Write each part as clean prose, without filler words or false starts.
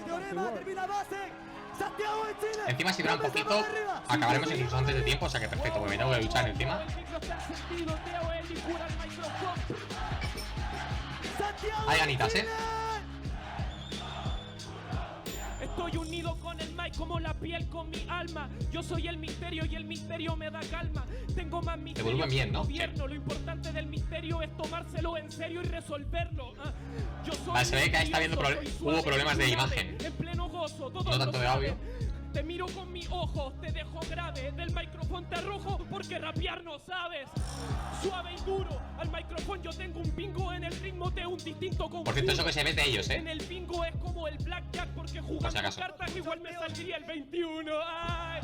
Teorema, termina base. Santiago de Chile. Encima si dura un poquito, acabaremos incluso antes de tiempo, o sea que perfecto, porque me tengo que duchar encima. Hay ganitas, Estoy unido con el mic como la piel con mi alma. Yo soy el misterio y el misterio me da calma. Tengo más misterio volumen bien, ¿no? gobierno. Lo importante del misterio es tomárselo en serio y resolverlo. Yo soy vale, se ve que ahí está viendo hubo problemas de imagen. en pleno gozo, todo No tanto de audio. Te miro con mis ojos, te dejo grave. Del micrófono te arrojo porque rapear no sabes. Suave y duro, al micrófono yo tengo un bingo. En el ritmo de un distinto conjuro. Por cierto, eso que se ve de ellos, En el bingo es como el blackjack porque jugando cartas igual me saldría el 21. Ay,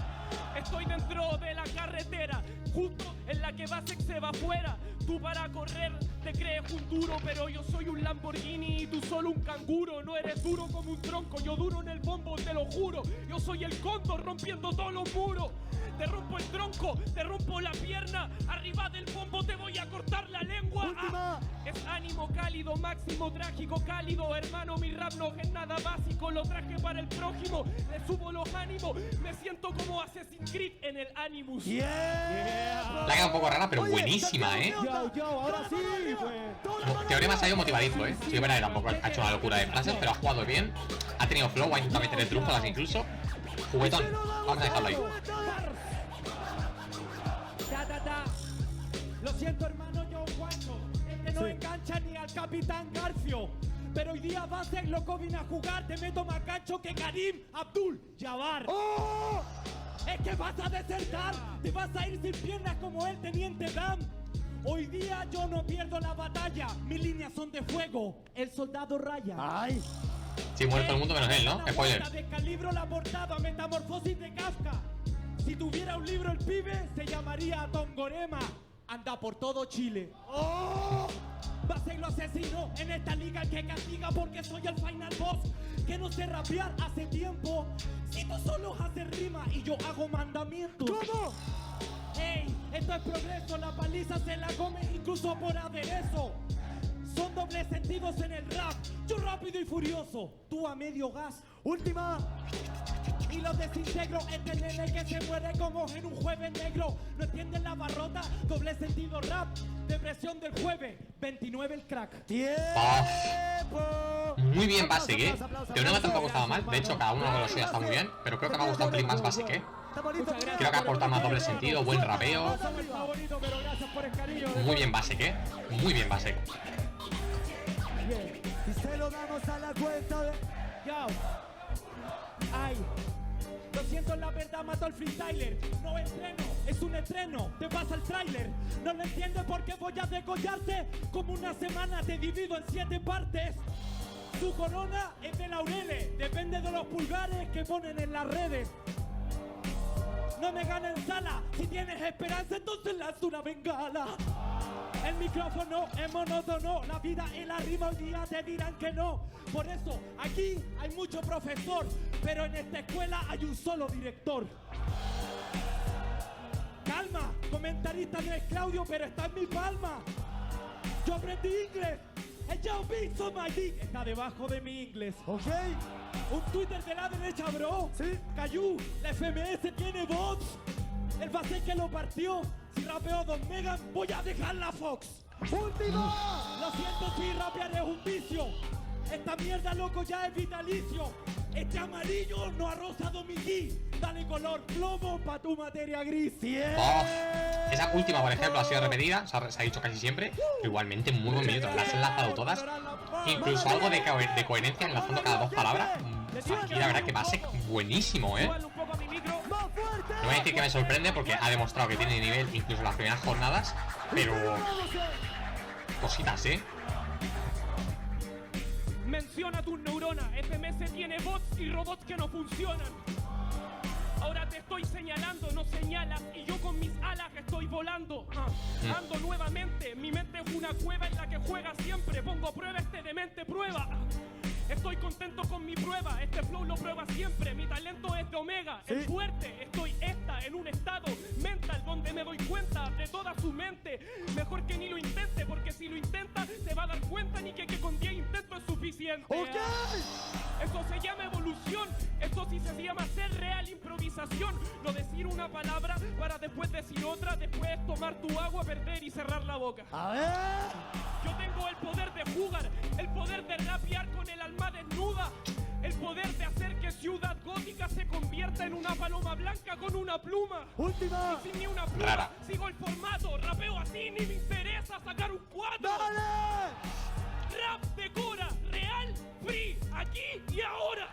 estoy dentro de la carretera, justo en la que Basek se va afuera. Tú para correr te crees un duro, pero yo soy un Lamborghini y tú solo un canguro. No eres duro como un tronco, yo duro en el bombo, te lo juro. Yo soy el cóndor rompiendo todos los muros. Te rompo el tronco, te rompo la pierna. Arriba del bombo te voy a cortar la lengua. Es ánimo cálido, máximo trágico, cálido. Hermano, mi rap no es nada básico. Lo traje para el prójimo, le subo los ánimos. Me siento como Assassin's Creed en el Animus. La queda un poco rara, pero buenísima, Ahora sí, Teorema se ha ido motivadizo, Sí, verdad, tampoco ha hecho una locura de frases, pero ha jugado bien. Ha tenido flow, ha intentado meter el trúfalas incluso. Juguetón, vamos a dejarlo ahí. Lo siento, hermano, yo guacho. Este no engancha ni al Capitán Garfio. Pero hoy día Basek loco vine a jugar. Te meto más gancho que Karim Abdul-Jabbar. ¡Oh! Es que vas a desertar. Te vas a ir sin piernas como el teniente Dan. Hoy día yo no pierdo la batalla. Mis líneas son de fuego. El soldado Raya. ¡Ay! Sí, muere todo el mundo menos él, ¿no? Spoiler. Descalibro la portada, metamorfosis de Kafka. Si tuviera un libro el pibe, se llamaría Tongorema. Anda por todo Chile. ¡Oh! Basek lo asesino en esta liga el que castiga porque soy el final boss. Que no sé rapear hace tiempo. Si tú solo haces rima y yo hago mandamientos. ¿Cómo? Ey, esto es progreso, la paliza se la come incluso por aderezo. Son dobles sentidos en el rap. Yo rápido y furioso, tú a medio gas. Última. Y los desintegro, este nene que se muere como en un jueves negro. ¿No entienden la barrota? Doble sentido rap. Depresión del jueves, 29 el crack. ¡Tiempo! Muy bien Basek, Teorema tampoco estaba mal. De hecho, cada uno de los suyos está muy bien. Pero creo que me ha gustado un pelín más Basek, Creo que aporta más doble sentido, buen rapeo. Muy bien Basek, Muy bien Basek. Y se lo damos a la cuenta de... Yo. Ay. Lo siento, la verdad mató al freestyler. No entreno, es un estreno. Te pasa el tráiler. No lo entiendes porque voy a degollarte. Como una semana te divido en 7 partes. Tu corona es de laureles. Depende de los pulgares que ponen en las redes. No me gana en sala. Si tienes esperanza, entonces lanza una bengala. El micrófono es monótono. La vida y la rima hoy día te dirán que no. Por eso aquí hay mucho profesor, pero en esta escuela hay un solo director. Calma, comentarista no es Claudio, pero está en mi palma. Yo aprendí inglés. El Joe Beats on my dick está debajo de mi inglés. Ok. Un Twitter de la derecha, bro. Sí. Cayu, la FMS tiene bots. El Basek que lo partió. Si rapeo 2 megas, voy a dejar la Fox. ¡Última! Lo siento si rapear es un vicio. Esta mierda, loco, ya es vitalicio. Este amarillo no ha rozado mi ki. Dale color plomo pa' tu materia gris. Esa última, por ejemplo, ha sido repetida. Se ha dicho casi siempre. Pero igualmente muy buen minuto. Las he enlazado todas. Incluso algo de coherencia enlazando cada 2 palabras. Aquí la verdad que Basek buenísimo, No voy a decir que me sorprende porque ha demostrado que tiene nivel incluso en las primeras jornadas. Pero... cositas, Menciona tus neuronas. FMS tiene bots y robots que no funcionan. Ahora te estoy señalando, no señalas. Y yo con mis alas estoy volando. Ando nuevamente. Mi mente es una cueva en la que juega siempre. Pongo a prueba este demente prueba. Estoy contento con mi prueba, este flow lo prueba siempre. Mi talento es de omega, es fuerte. Estoy en un estado mental donde me doy cuenta de toda su mente. Mejor que ni lo intente, porque si lo intenta se va a dar cuenta ni que con 10 intentos es suficiente. Eso se llama evolución. Eso sí se llama ser real improvisación. No decir una palabra para después decir otra. Después tomar tu agua, perder y cerrar la boca. A ver. Yo tengo el poder de jugar, el poder de rapear con el alma desnuda, el poder de hacer que Ciudad Gótica se convierta en una paloma blanca con una pluma. Última. Y sin ni una pluma, Rara. sigo el formato, rapeo así, ni me interesa sacar un 4. ¡Dale! Rap de Cora, real, free, aquí y ahora.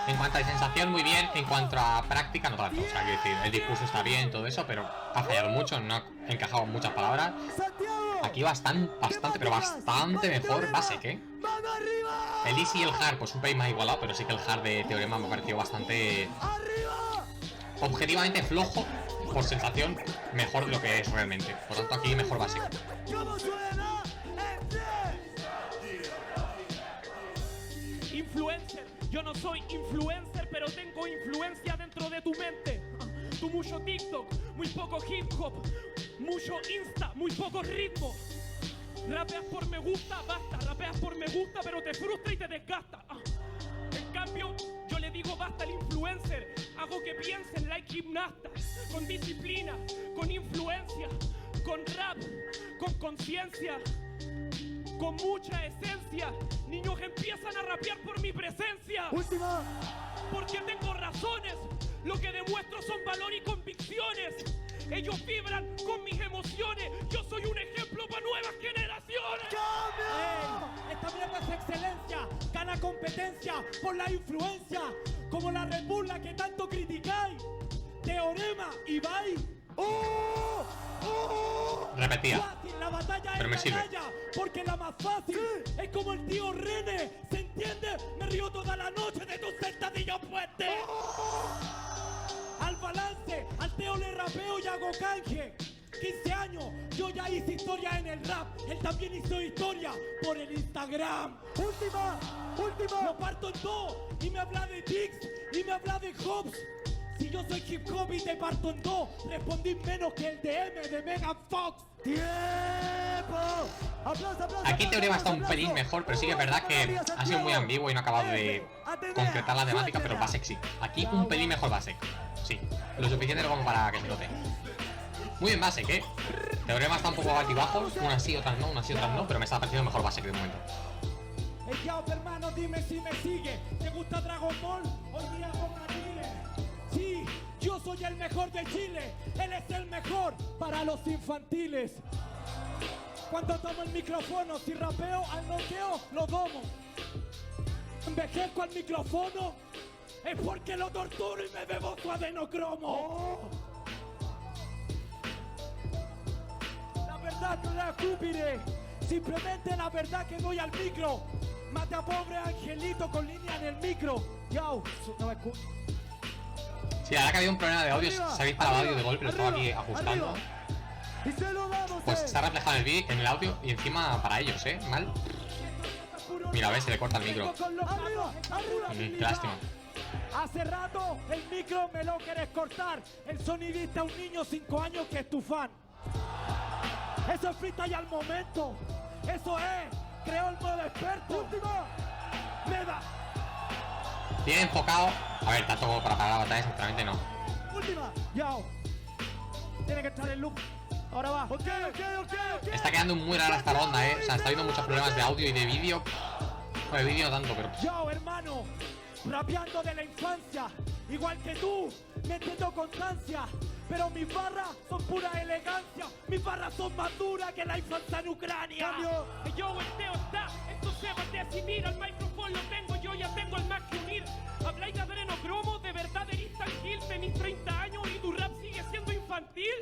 En cuanto a sensación, muy bien. En cuanto a práctica, no tanto. O sea, quiero decir, el discurso está bien, todo eso, pero ha fallado mucho, no ha encajado muchas palabras. Santiago. Aquí bastante, pero bastante mejor Basek, ¿eh? ¡Mano arriba! El Easy y el Hard, pues un pelín más igualado, pero sí que el Hard de Teorema me ha parecido bastante ¡Arriba! objetivamente flojo, por sensación, mejor de lo que es realmente. Por tanto, aquí mejor Basek. ¿Cómo suena? Influencer, yo no soy influencer, pero tengo influencia dentro de tu mente. Tú mucho TikTok, muy poco hip hop, mucho Insta, muy poco ritmo. Rapeas por me gusta, basta, rapeas por me gusta, pero te frustra y te desgasta. En cambio, yo le digo basta al influencer, hago que piensen like gimnastas, con disciplina, con influencia, con rap, con conciencia, con mucha esencia. Niños empiezan a rapear por mi presencia. Última. Porque tengo razones, lo que demuestro son valor y convicciones. Ellos vibran con mis emociones, yo soy un ejemplo para nuevas generaciones. ¡Cambio! Esta mierda es excelencia, gana competencia por la influencia, como la Red Bull, la que tanto criticáis. Teorema, Ibai. ¡Oh! ¡Oh! Repetía. Fácil, la batalla Pero me es sirve. batalla, porque la más fácil es como el tío René, ¿se entiende? Me río toda la noche de tus sentadillos puentes. Al balance, al Teo le rapeo y hago canje. 15 años, yo ya hice historia en el rap. Él también hizo historia por el Instagram. ¡Última! ¡Última! Lo parto en dos y me habla de Dix y me habla de Hobbs. Si yo soy hip hop y te parto en dos, respondí menos que el DM de Megan Fox. ¡Tiempo! ¡Aplauso, aplauso! Aquí Teorema está un aplauso, pelín aplauso. mejor, pero sí que es verdad que ha sido muy ambiguo y no ha acabado de concretar la temática, pero Basek sí. Aquí un pelín mejor Basek. Sí, lo suficiente como para que se note. Muy bien Basek, ¿eh? Teorema está un poco altibajos, unas sí, otras no, unas sí, otras no, pero me está pareciendo mejor Basek de momento. Hey, yo, hermano, dime si me sigue. ¿Te gusta Dragon Ball? Hoy día con Chile. Sí, yo soy el mejor de Chile. Él es el mejor para los infantiles. Cuando tomo el micrófono, si rapeo al noqueo, lo domo. Envejezco al micrófono, es porque lo torturo y me bebo su adenocromo. La verdad no la escupiré, simplemente la verdad que doy al micro. Mate a pobre angelito con línea en el micro. Yo, no me escucho. Sí, la verdad que había un problema de audio, se habéis parado audio de golpe, lo estaba aquí ajustando. Arriba. Y se lo damos, Pues está reflejado en el vídeo, en el audio y encima para ellos, mal. Mira, a ver, se le corta el micro. Arriba, arriba. Qué lástima. Hace rato el micro me lo querés cortar. El sonidista, un niño 5 años que es tu fan. Eso es freestyle al momento. Eso es, creo el modo experto. Última. Me da. Bien enfocado. A ver, tanto como para parar la batalla, sinceramente no. Última. Yo. Tiene que entrar el loop. Ahora va. Ok. Está quedando muy rara esta ronda, O sea, está habiendo muchos problemas de audio y de vídeo. Bueno, de vídeo no tanto, pero... Yo, hermano, rapeando de la infancia, igual que tú, metiendo constancia. Pero mis barras son pura elegancia, mis barras son más duras que la infancia en Ucrania. Cambio. Yo, el Teo está, esto se va a decidir. Al micrófono lo tengo, yo ya tengo el más que unir. Habláis de adrenocromo, de verdad eres tan gil. Tenís 30 años y tu rap sigue siendo infantil.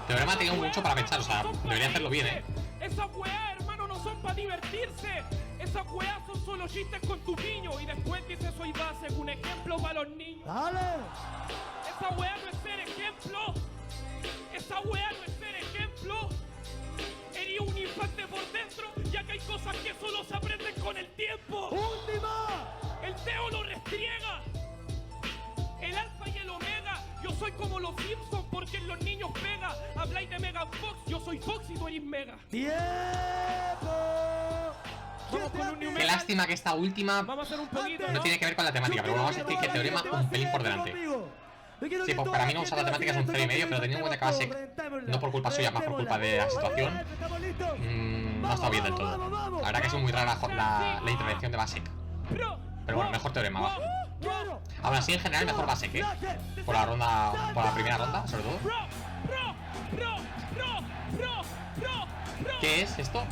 Teorema ha tenido mucho para pensar, o sea, debería hacerlo bien, Esas weas, hermano, no son para divertirse. Esas weas son solo chistes con tu niño. Y después dice soy base, un ejemplo para los niños. Dale. Esa wea no es ser ejemplo. Esa wea no es ser ejemplo. Eres un infante por dentro, ya que hay cosas que solo se aprenden con el tiempo. Última. El Teo lo restriega. El alfa y el omega. Yo soy como los Simpsons porque en los niños pega. Habláis de Megan Fox, yo soy Fox y tú eres Mega. Tiempo. Vamos con un New Qué Metal. lástima que esta última Vamos a hacer un poquito. no tiene que ver con la temática, pero bueno, vamos a decir que teorema un pelín por delante. Sí, pues para mí no usar la temática es un 0,5, pero teniendo en cuenta que Basek, no por culpa suya, más por culpa de la situación, no ha estado bien del todo. La verdad que ha sido muy rara la intervención de Basek. Pero bueno, mejor teorema, va. Aún así, en general, mejor Basek, ¿eh? Por la primera ronda, sobre todo. ¿Qué es esto?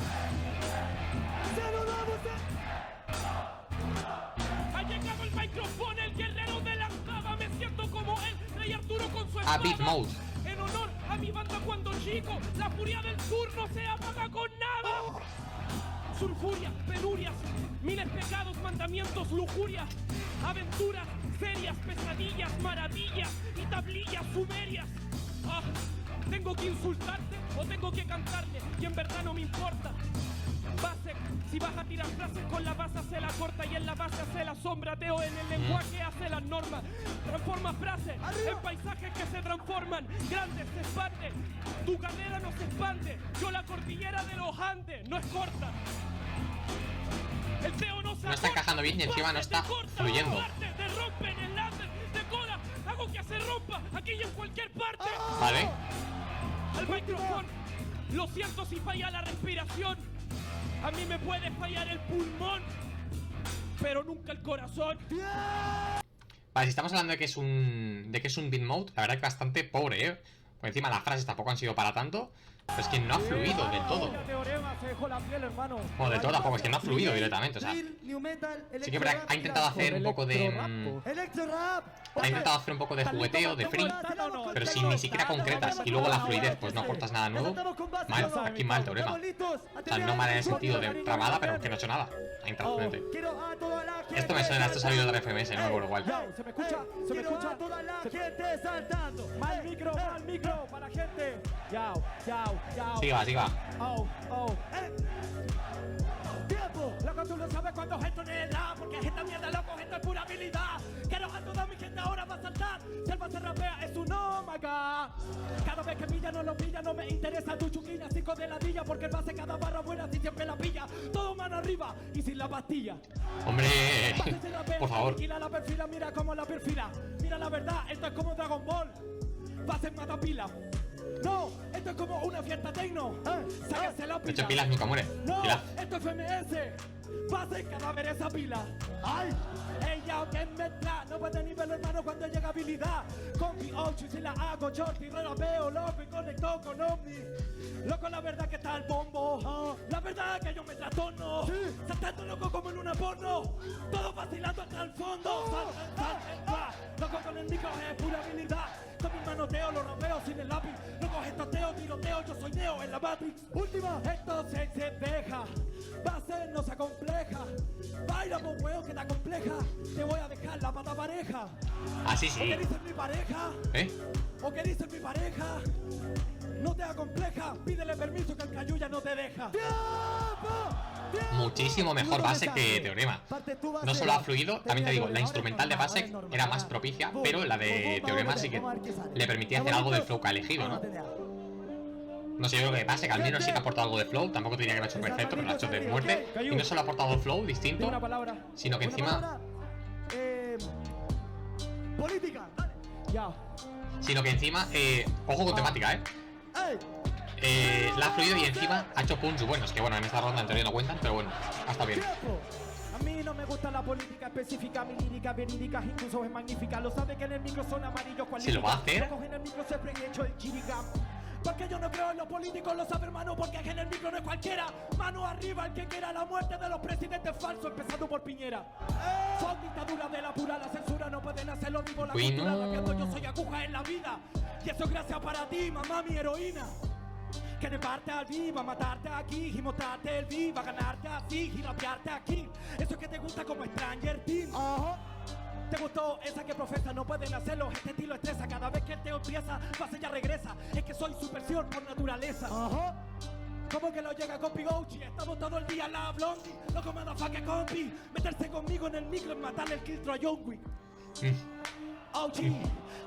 Ha llegado el micrófono, el guerrero de la java. Me siento como el rey Arturo con su Ah, espada. Beat Mode. En honor a mi banda cuando chico, la furia del sur no se apaga con nada. Surfuria, penurias, miles pecados, mandamientos, lujuria, aventuras, serias, pesadillas, maravillas y tablillas sumerias. Ah, tengo que insultarte o tengo que cantarle, y en verdad no me importa. Basek, si vas a tirar frases con la base hace la corta y en la base hace la sombra. Teo en el lenguaje hace las normas. Transforma frases en paisajes que se transforman. Grandes se expanden. Tu carrera no se expande. Yo la cordillera de los Andes no es corta. El Teo no se No está encajando bien y encima no está fluyendo. Te rompen el láser, decora, hago que se rompa aquí y en cualquier parte. Vale. Al micrófono, lo siento si falla la respiración. A mí me puede fallar el pulmón, pero nunca el corazón. Vale, si estamos hablando de que es un beat mode, la verdad que bastante pobre, ¿eh? Por encima las frases tampoco han sido para tanto. Pero es que no ha fluido del todo. Teorema se dejó la piel, hermano. Bueno, del todo tampoco, es que no ha fluido directamente, o sea. Sí que ha intentado hacer un poco de... ha intentado hacer un poco de jugueteo, de free, pero si ni siquiera concretas y luego la fluidez, pues no aportas nada nuevo. Mal, aquí mal teorema. O sea, no mal en el sentido de tramada, pero que no ha hecho nada. Ha entrado frente. Esto me suena, esto ha salido de la FMS, no me acuerdo igual. Se me escucha, se me escucha. Mal micro, para gente. Yao. Siga. Tiempo, loco, tú lo sabes cuando esto no es la, porque esta mierda, loco, esto es pura habilidad. Quiero a toda mi gente ahora va a saltar. Si él va a ser rapea, es un oh my god. Cada vez que pilla no lo pilla, no me interesa tu chuquina, 5 de ladilla, porque él va a hacer cada barra buena si siempre la pilla. Todo mano arriba y sin la pastilla. Hombre, por favor. Tranquila la perfila, mira cómo la perfila. Mira la verdad, esto es como Dragon Ball. Va a ser matapila. No, esto es como una fiesta tecno. Sáquese la pila. De hecho, Pilas nunca muere. No, Pilas. esto es FMS. Va a ser cadáver esa pila. ¡Ay! Ella que me trae. No puede ni verlo, hermano, cuando llega habilidad. Con mi 8 y si la hago short y veo loco y conecto con Omni. Loco, la verdad que está el bombo. La verdad que yo me trastorno. Saltando loco como en una porno. Todo vacilando hasta el fondo. Salta. Loco con el micro es pura habilidad. Con mis manoteo, los rapeo sin el lápiz. Loco, estoteo, tiroteo, yo soy Neo en la Matrix. Última, esto se deja. Va a ser, no se acompleja. Baila con huevo que está compleja. Te voy a dejar la pata pareja. Así ¿O qué sí. dice mi pareja? ¿O qué dice mi pareja? No te acompleja. Pídele permiso que el cayuya no te deja. Muchísimo mejor Basek que teorema. No solo ha fluido, también te digo, la instrumental de Basek era más propicia, pero la de teorema sí que le permitía hacer algo del flow que ha elegido, ¿no? No sé, yo creo que Basek al menos sí que ha aportado algo de flow. Tampoco te diría que lo ha hecho perfecto, pero lo ha hecho de muerte. Y no solo ha aportado flow distinto, sino que encima... Política. Sino que encima... ojo con temática, la ha fluido y encima ha hecho punch buenos. Que bueno, en esta ronda en teoría no cuentan, pero bueno, ha estado bien. A mí no me gusta la política específica, mi lírica verídica, incluso es magnífica. Lo sabe que en el micro son amarillos cual ¿Se lo va a hacer? en el micro siempre he hecho el chirigam. Porque yo no creo en los políticos, lo sabe hermano, porque en el micro no es cualquiera. Mano arriba el que quiera la muerte de los presidentes falsos, empezando por Piñera. Son dictaduras de la pura, la censura no pueden hacerlo vivo. La cultura rapeando, yo soy aguja en la vida. Y eso es gracias para ti, mamá, mi heroína. Que de parte al viva, matarte aquí y mostrarte el viva, ganarte así y rapearte aquí. Eso es que te gusta como Stranger Things. ¿Te gustó esa que profesa? No pueden hacerlo, este estilo estresa. Cada vez que el Teo empieza, fase ya regresa. Es que soy su versión por naturaleza. ¿Cómo que lo llega con Pigochi? Estamos todo el día en la blondie. Loco motherfucker compi. Meterse conmigo en el micro y matarle el killtro a John Wick.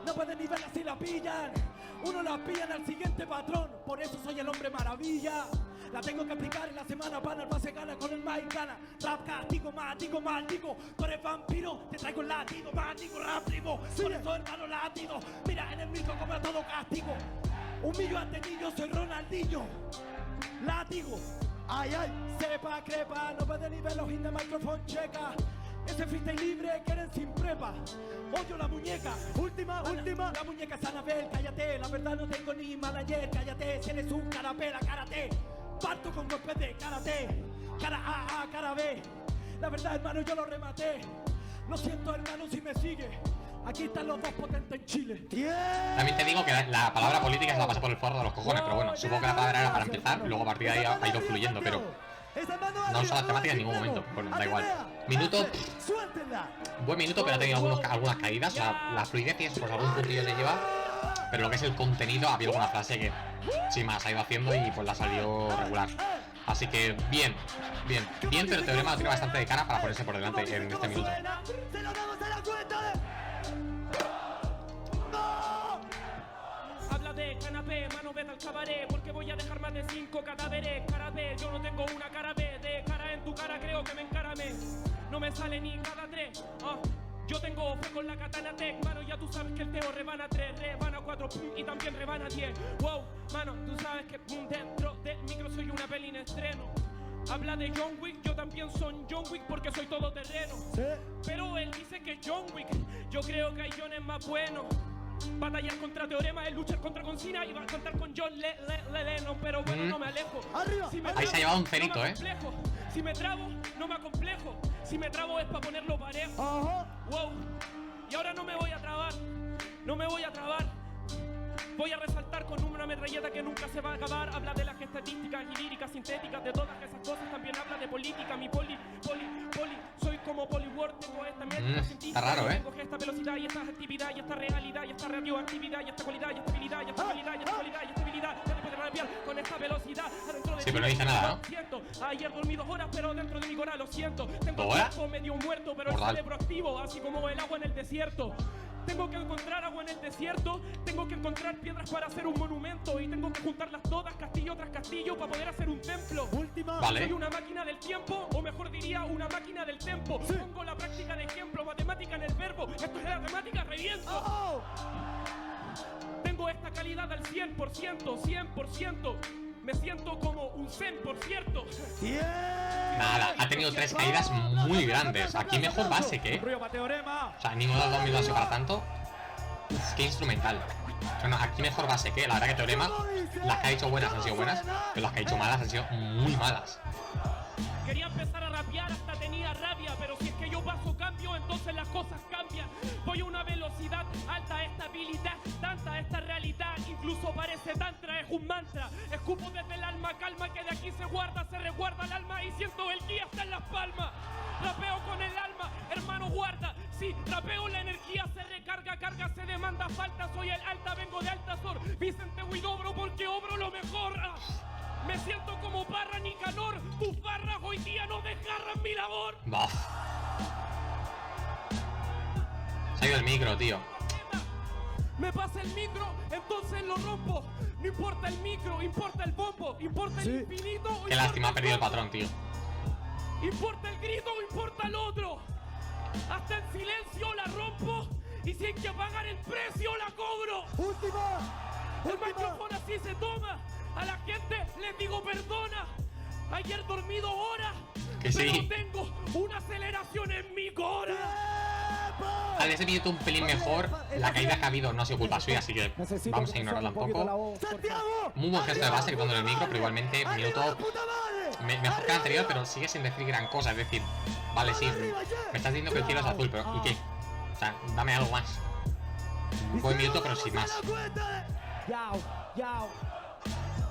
No pueden ni verla si la pillan. Uno la pillan al siguiente patrón. Por eso soy el hombre maravilla. La tengo que aplicar en la semana para el pase gana con el Mike gana. Rap castigo, maldigo. Tú eres vampiro, te traigo el latido, maldigo, rap primo. Por eso hermano latido. Mira en el micro como todo castigo. Humillo ante niño, soy Ronaldinho. Látigo. Ay, sepa, crepa, no puede nivel los in the microphone checa. Ese freestyle libre quieren sin prepa. Odio la muñeca. Última. La muñeca es Anabel, cállate. La verdad no tengo ni mal ayer, cállate. Si eres un carapela, karate. Parto con golpes de karate. Cara A, cara B. La verdad, hermano, yo lo rematé. Lo siento, hermano, si me sigue. Aquí están los dos potentes en Chile. También te digo que la palabra política se la pasa por el forro de los cojones, pero bueno, supongo que la palabra era para empezar, y luego a partir de ahí ha ido fluyendo, pero no usa la temática en ningún momento, bueno, da igual. Minuto, buen minuto, pero ha tenido algunas caídas, o sea, la fluidez y eso, pues algún puntillo se lleva, pero lo que es el contenido, había alguna frase que, sin más, ha ido haciendo y pues la salió regular. Así que bien, pero el teorema lo tiene bastante de cara para ponerse por delante en este minuto. Habla de canapé, mano, vete al cabaret, porque voy a dejar más de 5 cadáveres. Cara B, yo no tengo una cara B, de cara en tu cara creo que me encarame. No me sale ni cada 3. Yo tengo fe con la katana tech, mano, ya tú sabes que el teo rebana 3, rebana 4, y también rebana 10. Wow, mano, tú sabes que dentro del micro soy una peli en estreno. Habla de John Wick, yo también soy John Wick porque soy todoterreno. Pero él dice que John Wick, yo creo que hay John es más bueno. Batallar contra Teorema es luchar contra Concina y va a contar con John Lennon, pero bueno, no me alejo. Si me Ahí se ha llevado un cerito, Si me trabo, no me acomplejo. Si me trabo es para ponerlo parejo. Wow. Y ahora no me voy a trabar. Voy a resaltar con una metralleta que nunca se va a acabar. Habla de las estadísticas y líricas sintéticas, de todas esas cosas. También habla de política, mi poli. Soy como Poliword, tengo esta métrica científica. Está raro, Tengo esta velocidad y esta actividad y esta realidad y esta radioactividad y esta cualidad y esta habilidad y esta habilidad y esta cualidad y esta habilidad. Ya te puedes rapear con esta velocidad adentro de Sí, pero no dice nada, ¿no? Siento, ayer dormí 2 horas, pero dentro de mi cora lo siento. Tengo el ¿2 horas? cuerpo medio muerto, pero el Mortal. cerebro activo, así como el agua en el desierto. Tengo que encontrar agua en el desierto, tengo que encontrar piedras para hacer un monumento y tengo que juntarlas todas, castillo tras castillo, para poder hacer un templo. Vale. Soy una máquina del tiempo, o mejor diría, una máquina del tempo. Pongo la práctica de ejemplo, matemática en el verbo. Esto es la temática, reviento. Tengo esta calidad al 100%. Me siento como un zen, por cierto. Nada, ha tenido 3 caídas muy grandes. Aquí mejor base que. O sea, ninguno de los dos minutos ha sido para tanto. Es que instrumental. Bueno, aquí mejor base que. La verdad que Teorema, las que ha dicho buenas han sido buenas, pero las que ha dicho malas han sido muy malas. Quería empezar a rapear, hasta tenía rabia, pero si es que yo paso cambio, entonces las cosas cambian. Voy a una velocidad alta, estabilidad, tanta esta realidad, incluso parece tantra, es un mantra. Escupo desde el alma, calma que de aquí se guarda, se resguarda el alma y siento el guía hasta en las palmas. Rapeo con el alma, hermano guarda. Sí, rapeo, la energía se recarga, carga, se demanda, falta. Soy el alta, vengo de Altazor, Vicente Huidobro porque obro lo mejor. Me siento como Parra Nicanor, tus barras hoy día no desgarran mi labor. Bah. Se ha ido el micro, tío. Me pasa el micro, entonces lo rompo. No importa el micro, importa el bombo. Importa el infinito. Qué lástima, ha perdido el patrón, tío. Importa el grito, importa el otro. Hasta el silencio la rompo. Y si hay que pagar el precio, la cobro. El micrófono así se toma. A la gente les digo perdona. Ayer dormí 2 horas. Que sí. Pero tengo una aceleración en mi cora. Al ese minuto un pelín mejor. La caída que ha habido no ha sido culpa suya, así que vamos a ignorarla un poco. Muy buen gesto de base quitándole el micro, pero igualmente minuto mejor que el anterior, pero sigue sin decir gran cosa. Es decir, vale, sí, me estás diciendo que el cielo es azul, pero ¿y qué? O sea, dame algo más. Un buen minuto, pero sin más. Yao.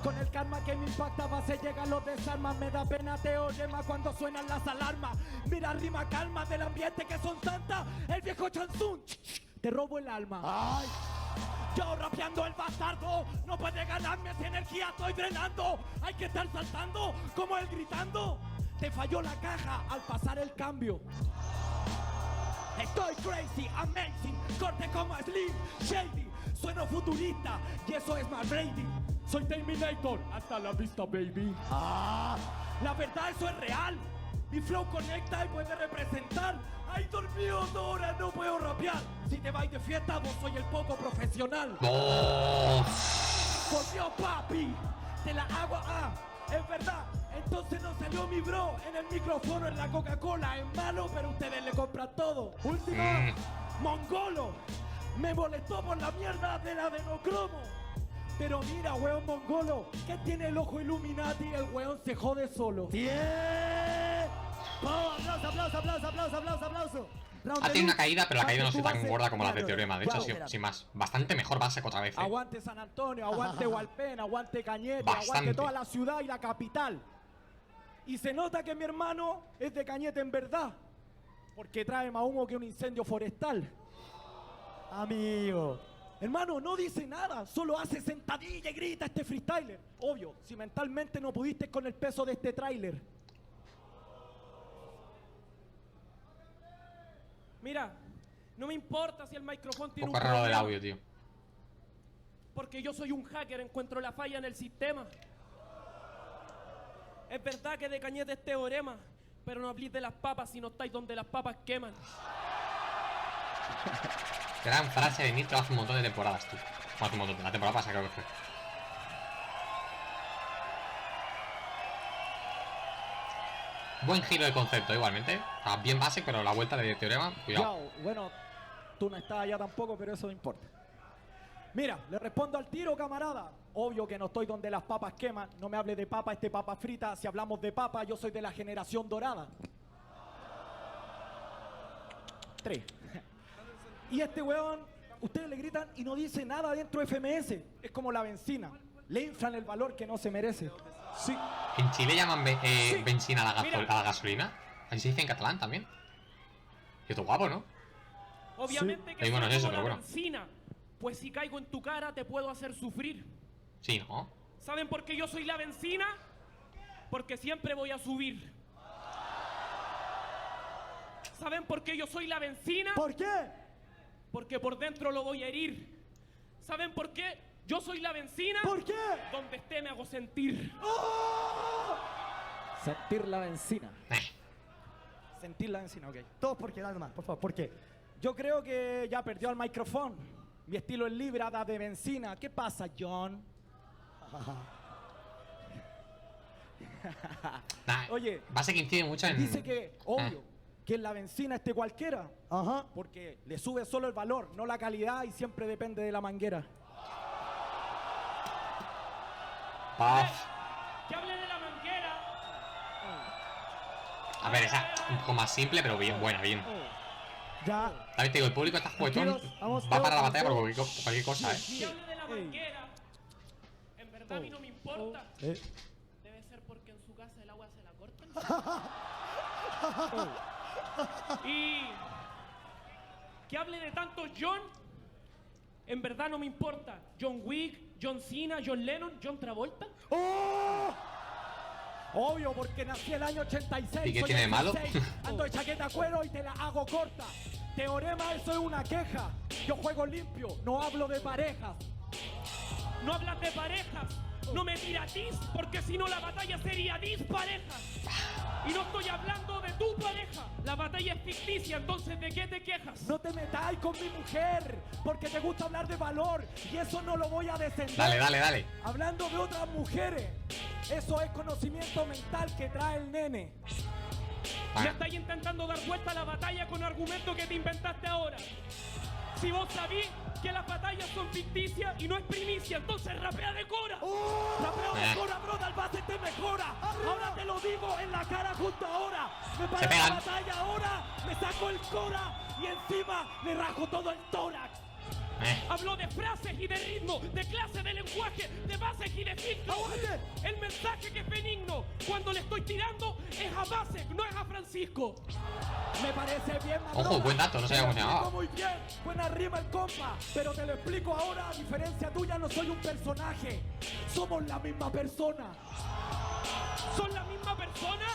Con el karma que me impacta, base llega, los desarmas. Me da pena teorema cuando suenan las alarmas. Mira, rima calma del ambiente que son tantas. El viejo Chanzún, te robo el alma. Ay. Yo rapeando el bastardo, no puede ganarme esa energía, estoy drenando. Hay que estar saltando, como él gritando. Te falló la caja al pasar el cambio. Estoy crazy, amazing, corte como Slim Shady. Sueno futurista y eso es más Brady. Soy Terminator. Hasta la vista, baby. Ah, la verdad, eso es real. Mi flow conecta y puede representar. Ay, dormido 2 horas, no puedo rapear. Si te vais de fiesta, vos soy el poco profesional. ¡Oh! Por Dios, papi, te la hago. Es verdad. Entonces no salió mi bro en el micrófono, en la Coca-Cola. Es malo, pero ustedes le compran todo. Última, Mongolo. Me molestó por la mierda de la adenocromo. Pero mira, weón mongolo, que tiene el ojo Illuminati, el weón se jode solo. Aplauso. Ha tenido una caída, pero la caída no ha sido tan gorda como la de Teorema. De hecho, ha sido, sin más, bastante mejor base que otra vez. Aguante San Antonio, aguante Hualpén, aguante Cañete, Bastante. aguante toda la ciudad y la capital. Y se nota que mi hermano es de Cañete en verdad, porque trae más humo que un incendio forestal. Amigo. Hermano, no dice nada, solo hace sentadilla y grita este freestyler. Obvio, si mentalmente no pudiste con el peso de este tráiler. Mira, no me importa si el micrófono Un tiene poco un raro del problema, audio, tío. porque yo soy un hacker, encuentro la falla en el sistema. Es verdad que de Cañete es teorema, pero no habléis de las papas si no estáis donde las papas queman. Gran frase de Nitro hace un montón de temporadas, tío. Hace un montón, la temporada pasada creo que fue. Buen giro de concepto igualmente. Bien base, pero la vuelta de Teorema, cuidado. Yao, bueno, tú no estás allá tampoco, pero eso no importa. Mira, le respondo al tiro, camarada. Obvio que no estoy donde las papas queman. No me hable de papa, papa frita. Si hablamos de papa, yo soy de la generación dorada. 3. Y este weón, ustedes le gritan y no dice nada dentro de FMS. Es como la benzina. Le inflan el valor que no se merece. Sí. En Chile llaman benzina a la gasolina. Así se dice en catalán también. Y esto es guapo, ¿no? Obviamente que Sí, bueno, soy es eso, como pero la bueno. benzina, pues si caigo en tu cara te puedo hacer sufrir. Sí, ¿no? ¿Saben por qué yo soy la benzina? Porque siempre voy a subir. ¿Saben por qué yo soy la benzina? ¿Por qué? Porque por dentro lo voy a herir. ¿Saben por qué yo soy la benzina? ¿Por qué? Donde esté me hago sentir. Sentir la benzina. Eh. Sentir la benzina, ok. Todos por qué, dale más, por favor, ¿por qué? Yo creo que ya perdió el micrófono. Mi estilo es libre, da de benzina. ¿Qué pasa, John? Nah, Oye, base que incide mucho en... dice que, obvio, que en la benzina esté cualquiera. Ajá. Porque le sube solo el valor, no la calidad, y siempre depende de la manguera. Paf. Que hable de la manguera. A ver, esa un poco más simple, pero bien, buena, bien. Ya. También te digo, el público está juguetón. Tranquilos, vamos, Va para la todos, batalla por todos. cualquier cosa, ¿eh? Que hable de la manguera. En verdad a mí no me importa. Debe ser porque en su casa el agua se la cortan. Y que hable de tanto John, en verdad no me importa. John Wick, John Cena, John Lennon, John Travolta. Obvio, porque nací el año 86. ¿Y qué soy tiene de el malo? 16, ando de chaqueta cuero y te la hago corta. Teorema, eso es una queja. Yo juego limpio, no hablo de parejas. No hablas de parejas, no me tiratís, porque si no la batalla sería dispareja. Y no estoy hablando de tu pareja, la batalla es ficticia, entonces ¿de qué te quejas? No te metáis con mi mujer, porque te gusta hablar de valor y eso no lo voy a descender. Dale, dale, dale. Hablando de otras mujeres, eso es conocimiento mental que trae el nene. Ya Vale. estáis intentando dar vuelta a la batalla con argumentos que te inventaste ahora. Si vos sabís que las batallas son ficticias y no es primicia, entonces rapea de cora. Rapeo de cora, bro, al base te mejora. Ahora te lo digo en la cara justo ahora. Me Se paro la pegan. batalla ahora, me saco el cora y encima me rajo todo el tórax. Hablo de frases y de ritmo, de clase de lenguaje, de bases y de filtro. El mensaje que es benigno cuando le estoy tirando es a Basek, no es a Francisco. Me parece bien, Ojo, madrona. buen dato, no sabía cómo se Te lo llamaba. explico muy bien, buena rima el compa, pero te lo explico ahora, a diferencia tuya no soy un personaje, somos la misma persona. ¿Son la misma persona?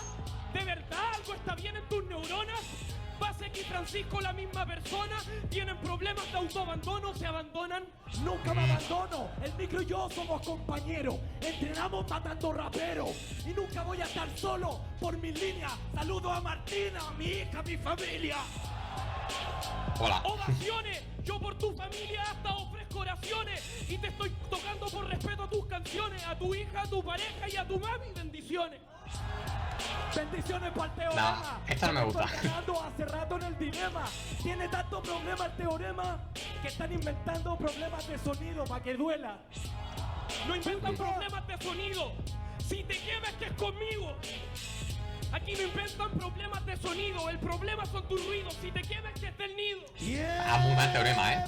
¿De verdad algo está bien en tus neuronas? ¿Vas Basek y Francisco la misma persona. Tienen problemas de autoabandono, se abandonan. Nunca me abandono, el micro y yo somos compañeros. Entrenamos matando raperos. Y nunca voy a estar solo por mis líneas. Saludo a Martina, a mi hija, a mi familia. Hola. Ovaciones, yo por tu familia hasta ofrezco oraciones. Y te estoy tocando por respeto a tus canciones. A tu hija, a tu pareja y a tu mami, bendiciones. Bendiciones para el teorema. Nah, esta no me gusta. Estoy ganando hace rato en el dilema. Tiene tanto problema el teorema que están inventando problemas de sonido para que duela. No inventan problemas de sonido. Si te quemas que es conmigo. Aquí no inventan problemas de sonido. El problema son tus ruidos. Si te quemas que es del nido. Muy mal teorema,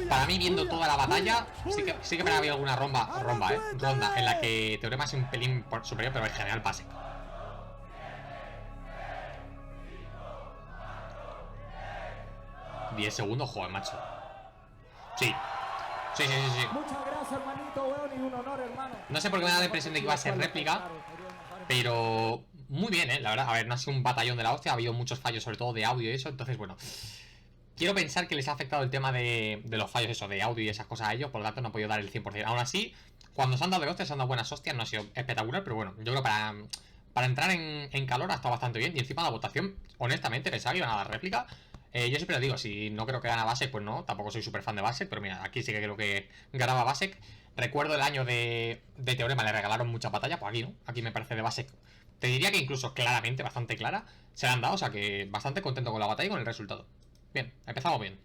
Para mí, viendo toda la batalla, sí que me había alguna ronda en la que teorema es un pelín superior, pero en general Basek. ¿10 segundos? Joder, macho. Sí. Sí. Muchas gracias, hermanito, weón, y un honor, hermano. No sé por qué me da la impresión de que iba a ser réplica, pero muy bien, la verdad. A ver, no ha sido un batallón de la hostia. Ha habido muchos fallos, sobre todo de audio y eso. Entonces, bueno, quiero pensar que les ha afectado el tema de los fallos, eso, de audio y esas cosas a ellos. Por lo tanto, no han podido dar el 100%. Aún así, cuando se han dado de hostias, se han dado buenas hostias. No ha sido espectacular, pero bueno, yo creo que para entrar en calor ha estado bastante bien. Y encima la votación, honestamente, pensaba que iban a dar réplica. Yo siempre lo digo, si no creo que gana Basek, pues no, tampoco soy súper fan de Basek, pero mira, aquí sí que creo que ganaba Basek. Recuerdo el año de Teorema, le regalaron mucha batalla, pues aquí no, aquí me parece de Basek. Te diría que incluso claramente, bastante clara, se la han dado, o sea que bastante contento con la batalla y con el resultado. Bien, empezamos bien.